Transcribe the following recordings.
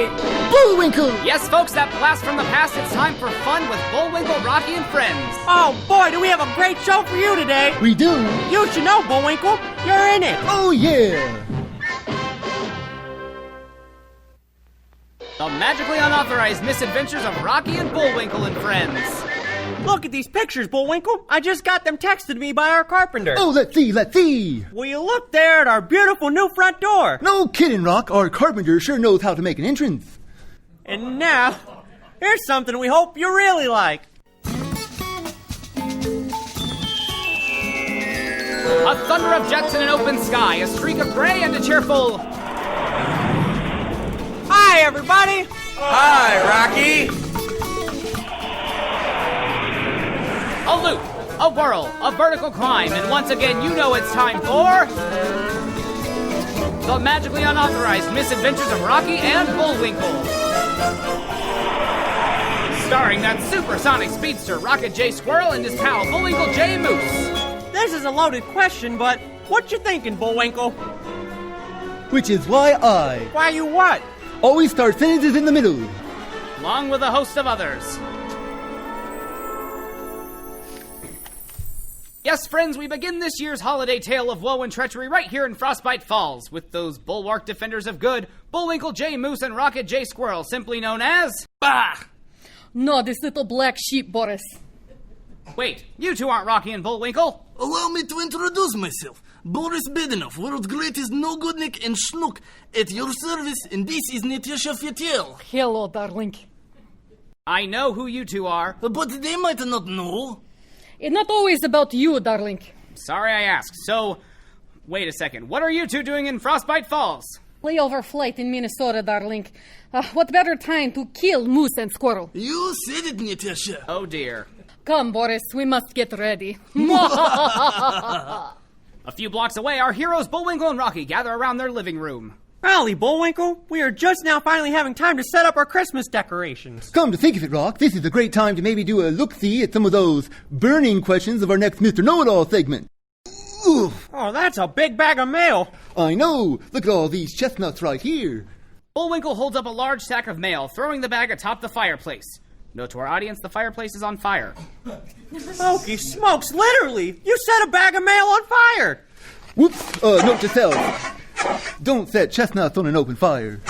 Rocky. Bullwinkle! Yes, folks, that blast from the past, it's time for fun with Bullwinkle, Rocky, and friends. Oh, boy, do we have a great show for you today. We do. You should know, Bullwinkle. You're in it. Oh, yeah. The magically unauthorized misadventures of Rocky and Bullwinkle and friends. Look at these pictures, Bullwinkle. I just got them texted to me by our carpenter. Oh, let's see. Will you look there at our beautiful new front door? No kidding, Rock. Our carpenter sure knows how to make an entrance. And now, here's something we hope you really like. A thunder of jets in an open sky, a streak of gray, and a cheerful... Hi, everybody. Hi, Rocky. A loop, a whirl, a vertical climb, and once again, you know it's time for... the magically unauthorized misadventures of Rocky and Bullwinkle. Starring that supersonic speedster, Rocket J. Squirrel, and his pal, Bullwinkle J. Moose. This is a loaded question, but what you thinking, Bullwinkle? Which is why I Why you what? always start sentences in the middle. Along with a host of others. Yes, friends, we begin this year's holiday tale of woe and treachery right here in Frostbite Falls with those bulwark defenders of good, Bullwinkle J. Moose and Rocket J. Squirrel, simply known as... Bah! No, this little black sheep, Boris. Wait, you two aren't Rocky and Bullwinkle. Allow me to introduce myself. Boris Badenov, world's greatest no-goodnik and schnook, at your service, and this is Natasha Fatale. Hello, darling. I know who you two are. But they might not know. It's not always about you, darling. Sorry I asked. So, wait a second. What are you two doing in Frostbite Falls? Layover flight in Minnesota, darling. What better time to kill Moose and Squirrel? You said it, Natasha. Oh dear. Come, Boris, we must get ready. A few blocks away, our heroes Bullwinkle and Rocky gather around their living room. Golly, Bullwinkle, we are just now finally having time to set up our Christmas decorations. Come to think of it, Rock, this is a great time to maybe do a look-see at some of those burning questions of our next Mr. Know-It-All segment. Oof. Oh, that's a big bag of mail. I know. Look at all these chestnuts right here. Bullwinkle holds up a large sack of mail, throwing the bag atop the fireplace. Note to our audience, the fireplace is on fire. Hokey smokes, literally! You set a bag of mail on fire! Whoops, note to self. Don't set chestnuts on an open fire.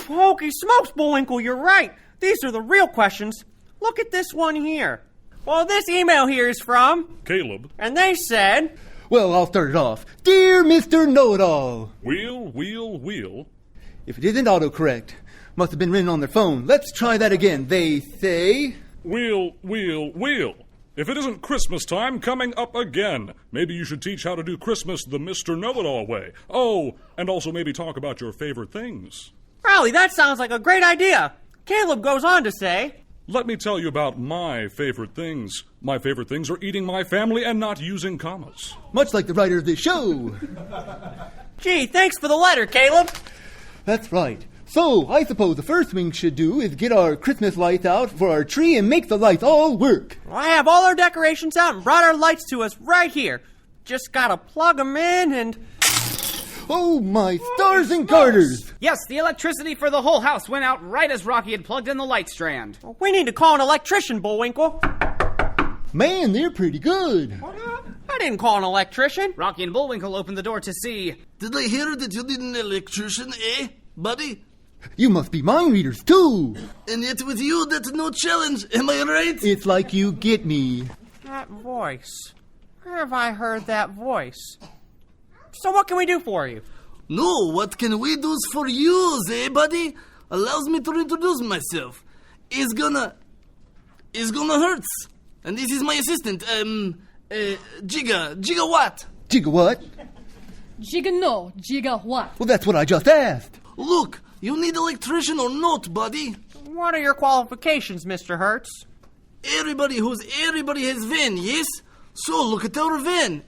Hokey smokes, Bullwinkle, you're right. These are the real questions. Look at this one here. Well, this email here is from... Caleb. And they said... Well, I'll start it off. Dear Mr. Know-It-All. Wheel. If it isn't autocorrect, must have been written on their phone. Let's try that again. They say... Wheel. If it isn't Christmas time, coming up again. Maybe you should teach how to do Christmas the Mr. Know-It-All way. Oh, and also maybe talk about your favorite things. Golly, that sounds like a great idea. Caleb goes on to say... Let me tell you about my favorite things. My favorite things are eating my family and not using commas. Much like the writer of this show. Gee, thanks for the letter, Caleb. That's right. So, I suppose the first thing we should do is get our Christmas lights out for our tree and make the lights all work. I have all our decorations out and brought our lights to us right here. Just gotta plug them in and... Oh, my stars and garters! Yes, the electricity for the whole house went out right as Rocky had plugged in the light strand. We need to call an electrician, Bullwinkle. Man, they're pretty good. I didn't call an electrician. Rocky and Bullwinkle opened the door to see... Did I hear that you need an electrician, buddy? You must be mind readers, too. And yet with you, that's no challenge, am I right? It's like you get me. That voice. Where have I heard that voice? So what can we do for you? No, what can we do for you, buddy? Allows me to introduce myself. It's gonna hurts. And this is my assistant, Giga what? Giga what? Giga no, Giga what? Well, that's what I just asked. Look, you need electrician or not, buddy? What are your qualifications, Mr. Hertz? Everybody has van, yes? So look at our van,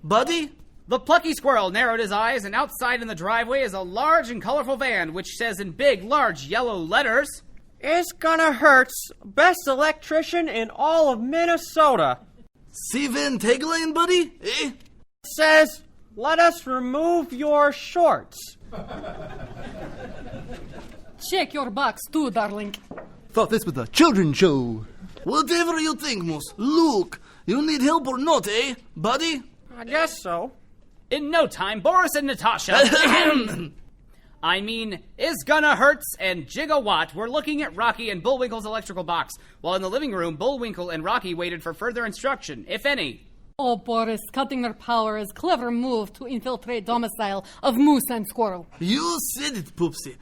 buddy? The plucky squirrel narrowed his eyes, and outside in the driveway is a large and colorful van, which says in big, large yellow letters... It's gonna Hertz, best electrician in all of Minnesota. See van tagline, buddy? Says, let us remove your shorts. Check your box too, darling. Thought this was a children's show. Whatever you think, Moose. Look, you need help or not, eh, buddy? I guess so. In no time, Boris and Natasha, Is Gonna Hurts and Gigawatt were looking at Rocky and Bullwinkle's electrical box, while in the living room, Bullwinkle and Rocky waited for further instruction, if any. Oh, Boris, cutting their power is a clever move to infiltrate domicile of Moose and Squirrel. You said it, Poopsie.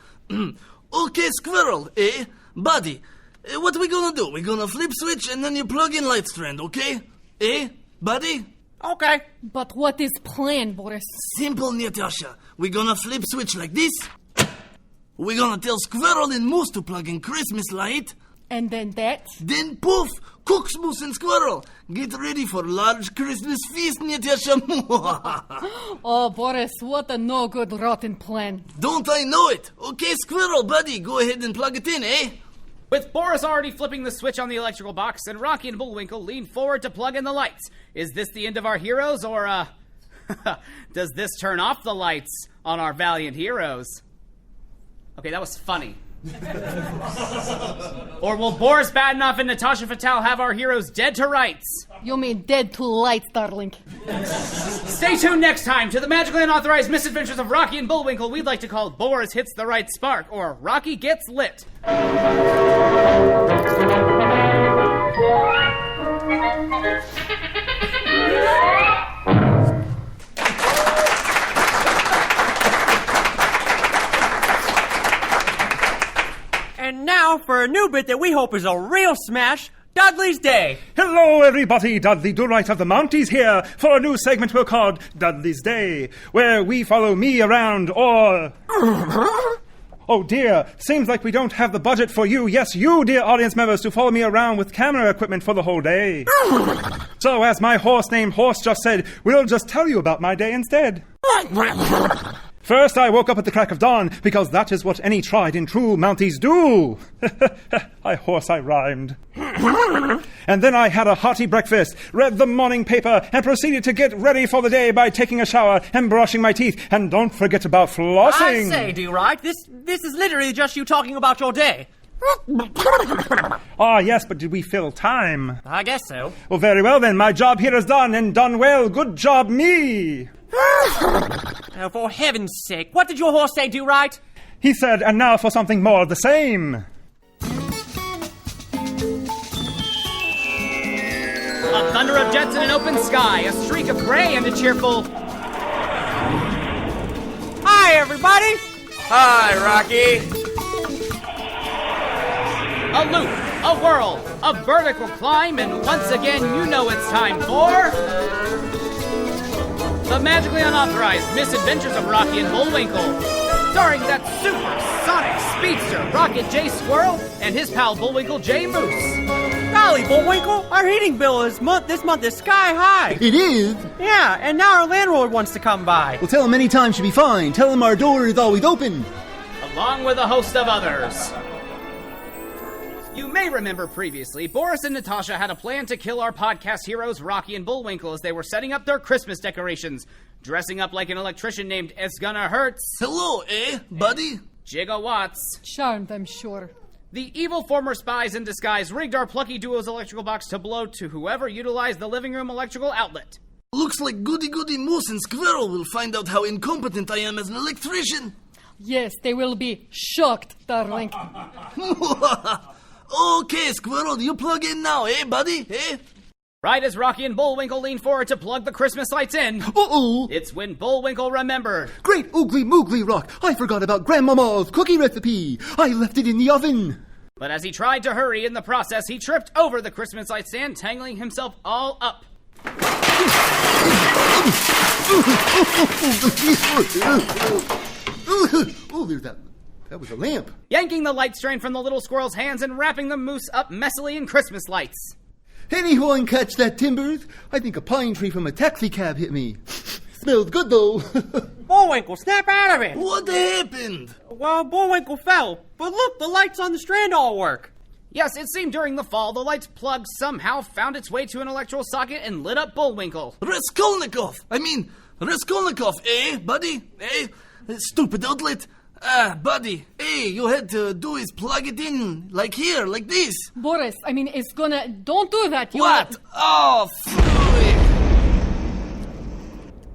Okay, Squirrel, eh? Buddy, what are we gonna do? We're gonna flip switch and then you plug in light strand, okay? Eh, buddy? Okay. But what is plan, Boris? Simple, Natasha. We're gonna flip switch like this. We're gonna tell Squirrel and Moose to plug in Christmas light. And then that? Then poof! Cooks, Moose and Squirrel. Get ready for large Christmas feast, Natasha. Oh, Boris, what a no-good, rotten plan. Don't I know it? Okay, Squirrel, buddy, go ahead and plug it in, eh? With Boris already flipping the switch on the electrical box and Rocky and Bullwinkle lean forward to plug in the lights, is this the end of our heroes, or, does this turn off the lights on our valiant heroes? Okay, that was funny. Or will Boris, Badenov, and Natasha Fatale have our heroes dead to rights? You mean dead to lights, darling. Stay tuned next time to the magically unauthorized misadventures of Rocky and Bullwinkle we'd like to call Boris Hits the Right Spark, or Rocky Gets Lit. And now for a new bit that we hope is a real smash, Dudley's Day. Hello, everybody. Dudley Do-Right of the Mounties here for a new segment we'll call Dudley's Day, where we follow me around, or... Oh dear, seems like we don't have the budget for you, yes, you, dear audience members, to follow me around with camera equipment for the whole day. So, as my horse named Horse just said, we'll just tell you about my day instead. First, I woke up at the crack of dawn, because that is what any tried and true Mounties do. I rhymed. And then I had a hearty breakfast, read the morning paper, and proceeded to get ready for the day by taking a shower and brushing my teeth. And don't forget about flossing. I say, Do-Right, this is literally just you talking about your day. Ah, yes, but did we fill time? I guess so. Well, very well then. My job here is done, and done well. Good job, me. Oh, for heaven's sake, what did your horse say, Do-Right? He said, and now for something more of the same. A thunder of jets in an open sky, a streak of gray and a cheerful... Hi, everybody! Hi, Rocky. A loop, a whirl, a vertical climb, and once again, you know it's time for... The magically unauthorized misadventures of Rocky and Bullwinkle. Starring that supersonic speedster, Rocket J. Squirrel, and his pal Bullwinkle J. Moose. Golly, Bullwinkle, our heating bill this month is sky high. It is? Yeah, and now our landlord wants to come by. Well, tell him any time should be fine. Tell him our door is always open. Along with a host of others. You may remember previously, Boris and Natasha had a plan to kill our podcast heroes Rocky and Bullwinkle as they were setting up their Christmas decorations, dressing up like an electrician named It's Gonna Hurts. Hello, eh, buddy? Gigawatts. Charmed, I'm sure. The evil former spies in disguise rigged our plucky duo's electrical box to blow to whoever utilized the living room electrical outlet. Looks like Goody Moose and Squirrel will find out how incompetent I am as an electrician. Yes, they will be shocked, darling. Okay, Squirrel, you plug in now, eh, buddy? Eh? Right as Rocky and Bullwinkle lean forward to plug the Christmas lights in, Uh-oh! it's when Bullwinkle remembered. Great oogly moogly rock! I forgot about Grandmama's cookie recipe! I left it in the oven! But as he tried to hurry in the process, he tripped over the Christmas light stand, tangling himself all up. Oh, there's that. That was a lamp. Yanking the light strain from the little squirrel's hands and wrapping the moose up messily in Christmas lights. Anyone catch that, Timbers? I think a pine tree from a taxi cab hit me. Smells good, though. Bullwinkle, snap out of it! What happened? Well, Bullwinkle fell, but look, the lights on the strand all work. Yes, it seemed during the fall the light's plug somehow found its way to an electrical socket and lit up Bullwinkle. Raskolnikov! I mean, Raskolnikov, buddy? Stupid outlet. Buddy, you had to do is plug it in, like here, like this. Boris, I mean, it's gonna... Don't do that. What? Oh, phooey.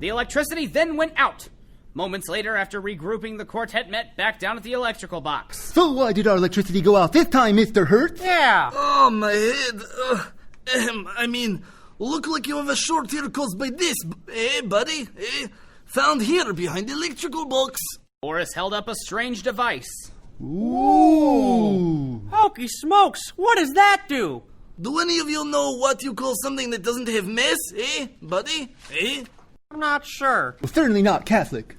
The electricity then went out. Moments later, after regrouping, the quartet met back down at the electrical box. So why did our electricity go out this time, Mr. Hertz? Yeah. Oh, my head. Look like you have a short here caused by this, buddy? Found here behind the electrical box. Boris held up a strange device. Ooh. Hokey smokes, what does that do? Do any of you know what you call something that doesn't have mess, buddy? I'm not sure. Well, certainly not Catholic.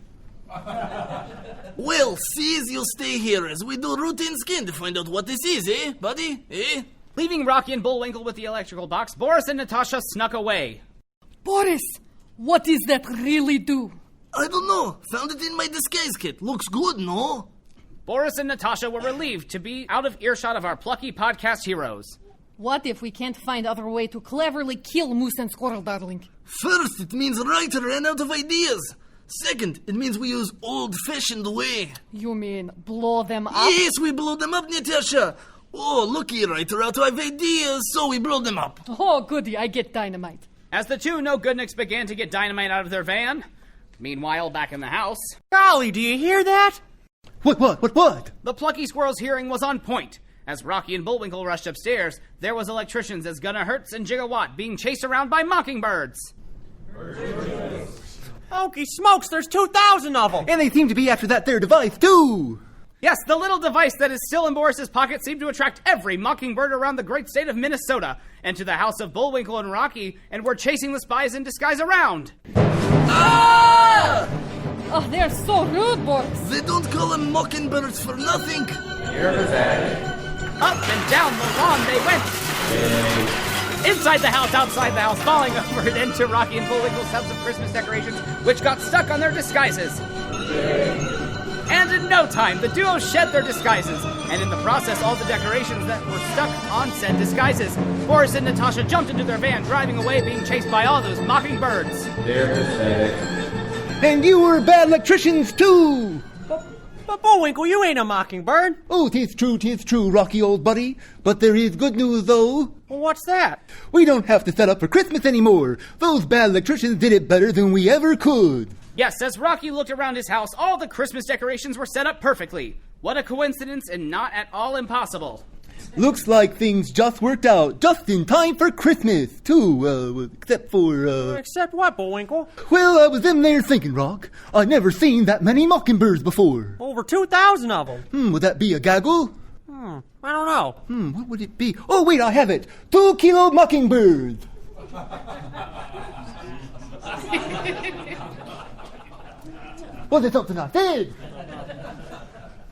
Well, see as you stay here as we do routine scan to find out what this is, buddy? Leaving Rocky and Bullwinkle with the electrical box, Boris and Natasha snuck away. Boris, what does that really do? I don't know. Found it in my disguise kit. Looks good, no? Boris and Natasha were relieved to be out of earshot of our plucky podcast heroes. What if we can't find other way to cleverly kill Moose and Squirrel, darling? First, it means Writer ran out of ideas. Second, it means we use old-fashioned way. You mean blow them up? Yes, we blow them up, Natasha. Oh, looky, Writer out of ideas, so we blow them up. Oh, goody, I get dynamite. As the two no-goodniks began to get dynamite out of their van, meanwhile, back in the house, Golly, do you hear that? What? the plucky squirrel's hearing was on point. As Rocky and Bullwinkle rushed upstairs, there was electricians as Gunnar Hertz and Gigawatt being chased around by mockingbirds. Hokey smokes, there's 2,000 of them. And they seem to be after that there device, too. Yes, the little device that is still in Boris's pocket seemed to attract every mockingbird around the great state of Minnesota and to the house of Bullwinkle and Rocky, and were chasing the spies in disguise around. Ah! Oh, they're so rude, Boris. They don't call them mockingbirds for nothing. Up and down the lawn they went. Inside the house, outside the house, falling over and into Rocky and Bullwinkle's tubs of Christmas decorations, which got stuck on their disguises. And in no time, the duo shed their disguises, and in the process, all the decorations that were stuck on said disguises. Boris and Natasha jumped into their van, driving away, being chased by all those mockingbirds. And you were bad electricians, too. But Bullwinkle, you ain't a mockingbird. Oh, 'tis true, Rocky, old buddy. But there is good news, though. Well, what's that? We don't have to set up for Christmas anymore. Those bad electricians did it better than we ever could. Yes, as Rocky looked around his house, all the Christmas decorations were set up perfectly. What a coincidence and not at all impossible. Looks like things just worked out just in time for Christmas, too, except for, Except what, Bullwinkle? Well, I was in there thinking, Rock. I'd never seen that many mockingbirds before. Over 2,000 of them. Would that be a gaggle? I don't know. What would it be? Oh, wait, I have it. 2 kilo mockingbirds. Was it something I said?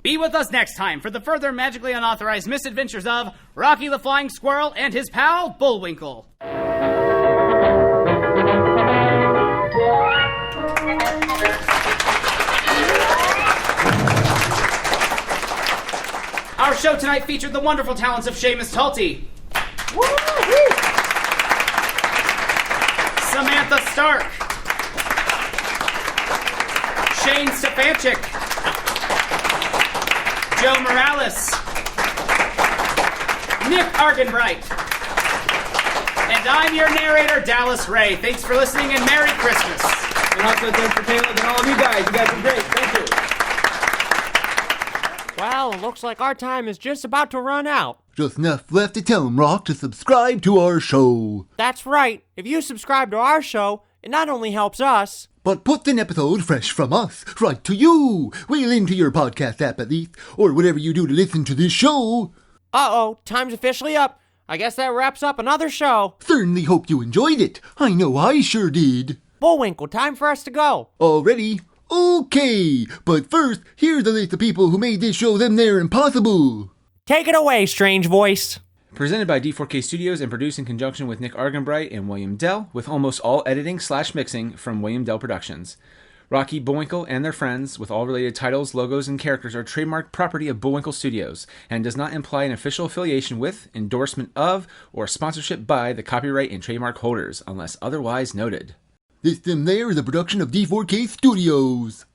Be with us next time for the further magically unauthorized misadventures of Rocky the Flying Squirrel and his pal Bullwinkle. Our show tonight featured the wonderful talents of Seamus Talty, Samantha Stark, Shane Stefanchik, Joe Morales, Nick Arganbright, and I'm your narrator, Dallas Ray. Thanks for listening and Merry Christmas. And also thanks for Taylor and all of you guys. You guys are great. Thank you. Well, it looks like our time is just about to run out. Just enough left to tell 'em, Rock, to subscribe to our show. That's right. If you subscribe to our show, it not only helps us, but puts an episode fresh from us right to you. Well, into your podcast app at least, or whatever you do to listen to this show. Uh-oh, time's officially up. I guess that wraps up another show. Certainly hope you enjoyed it. I know I sure did. Bullwinkle, time for us to go. Already? Okay, but first, here's a list of people who made this show them there impossible. Take it away, strange voice. Presented by D4K Studios and produced in conjunction with Nick Arganbright and William Dell, with almost all editing/mixing from William Dell Productions. Rocky, Bullwinkle, and their friends, with all related titles, logos, and characters, are trademark property of Bullwinkle Studios, and does not imply an official affiliation with, endorsement of, or sponsorship by the copyright and trademark holders, unless otherwise noted. This Them There is a production of D4K Studios.